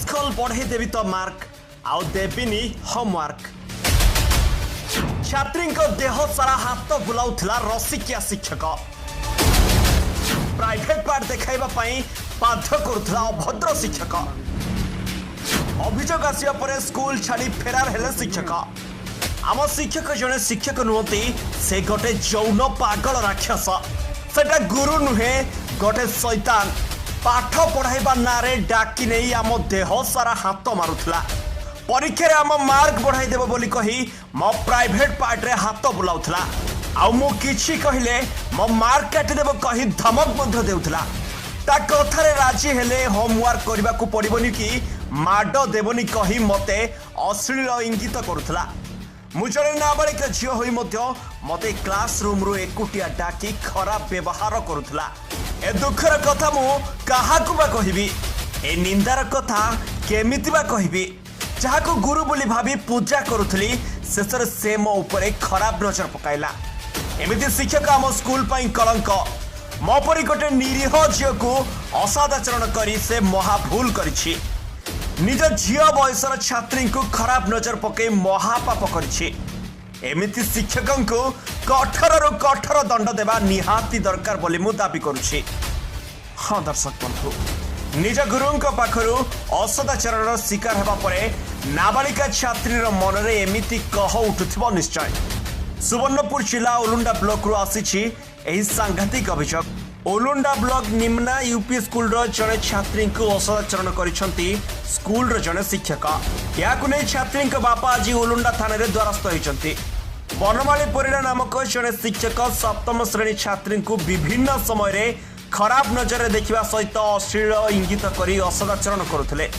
School बढ़े देवी तो mark आउ देविनी होमवर्क। छात्री देह सारा हाथ बुलाउला रसिकिया शिक्षक। प्राइवेट पार्ट देखा बाध्य करुला अभद्र शिक्षक। अभियोग आसिया परे स्कूल छाड़ी फेरार हेले शिक्षक। आम शिक्षक जड़े शिक्षक नुहति से गोटे जौन पागल राक्षस। सेटा गुरु नुहे गोटे शैतान। पाठ पढ़ाइबा नारे डाकी नहीं आम देह सारा हाथ मारुला। परीक्षा आम मार्क बढ़ाई देव बोली कही मो प्राइवेट पार्ट रे हाथ बुलाउला। आउ मु किछि कहिले मो मार्क काटी देव कही धमक मध्य देउथला। ता कथारे राजी हेले होमवर्क करबा को पड़िबनी कि माड देवनी कही मते अश्लील इंगित करुथला। मु जड़े नाबालिका झील होई मध्य मते क्लासरूम रु एकुटिया डाकी खराब व्यवहार करुथला। ए दुखर कथा मु काहाकु बा कहिबी। ए निंदार कथा केमिति बा कहिबी। जहाको गुरु बोली भाभी पूजा करुथली शेषर से मो ऊपर खराब नजर पकाइला। एमिति शिक्षक आम स्कूल पई कलंक। मो परी गोटे निरीह झील को असदाचरण करी से महा भूल करिछि। निज झील बयसर छात्री को खराब नजर पकई महापाप करिछि। एमिति शिक्षकों को कठोर रु कठोर दंड देवा निहाती दरकार बोली मु दाबी करुछि। हाँ दर्शक बंधु, निज गुरुओं पाखरु असदाचरण शिकार हेबा परे नाबालिका छात्री मनरे एमिति कह उठुथिबो निश्चय। सुवर्णपुर जिला ओलुंडा ब्लॉक रु आसीछि एही सांघातिक अभियोग। ओलुंडा ब्लॉक निम्ना यूपी स्कूल जड़े छात्री को असदाचरण करिसंती स्कूल जड़े शिक्षक। याकु नै छात्री बापा आज ओलुंडा थाना रे द्वारस्थ होइचंती। बनमाली परिड़ा नामक जड़े शिक्षक सप्तम श्रेणी छात्री को विभिन्न समय रे खराब नजर देखा सहित अश्लील इंगित करी असदाचरण करुले।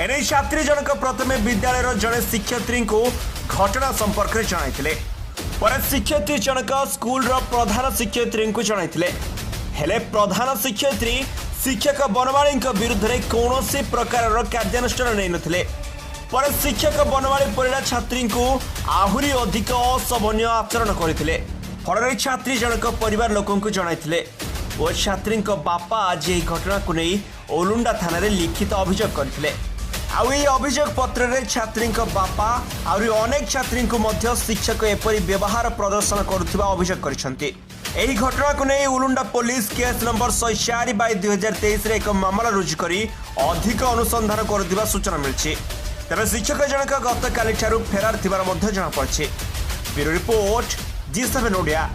एने छात्री जनक प्रथमे विद्यालय जड़े शिक्षयित्री को घटना संपर्क में जणाइथिले। पर शिक्षयित्री जनक स्कूल प्रधान शिक्षयित्री को जणाइथिले। हेले प्रधान शिक्षयित्री शिक्षक बनमाली विरुद्ध में कौन प्रकार कार्यानुष्ठान नहीं नथिले। पर शिक्षक बनमाली परिड़ा छात्री को आहुरी अधिक अशोभनीय आचरण करते। फल छात्री जनक परिवार लोकों को जणाइथिले और छात्री बापा आज यह घटना को नहीं ओलुंडा थाना रे लिखित अभियोग करथिले। आउ ये अभियोग पत्र रे छात्री बापा आउरी अनेक छात्री को मध्य शिक्षक एपरी व्यवहार प्रदर्शन करुथिबा अभियोग करिसंती। एही घटना को नहीं ओलुंडा पुलिस केस नंबर 104/2023 रे एक मामला रुजु करी अधिक अनुसंधान करुथिबा सूचना मिलछि। तेरे शिक्षक जनक गत काली ठारू फेरार थिबार मध्य जଣା पड़छि। Bureau report G7 Odia.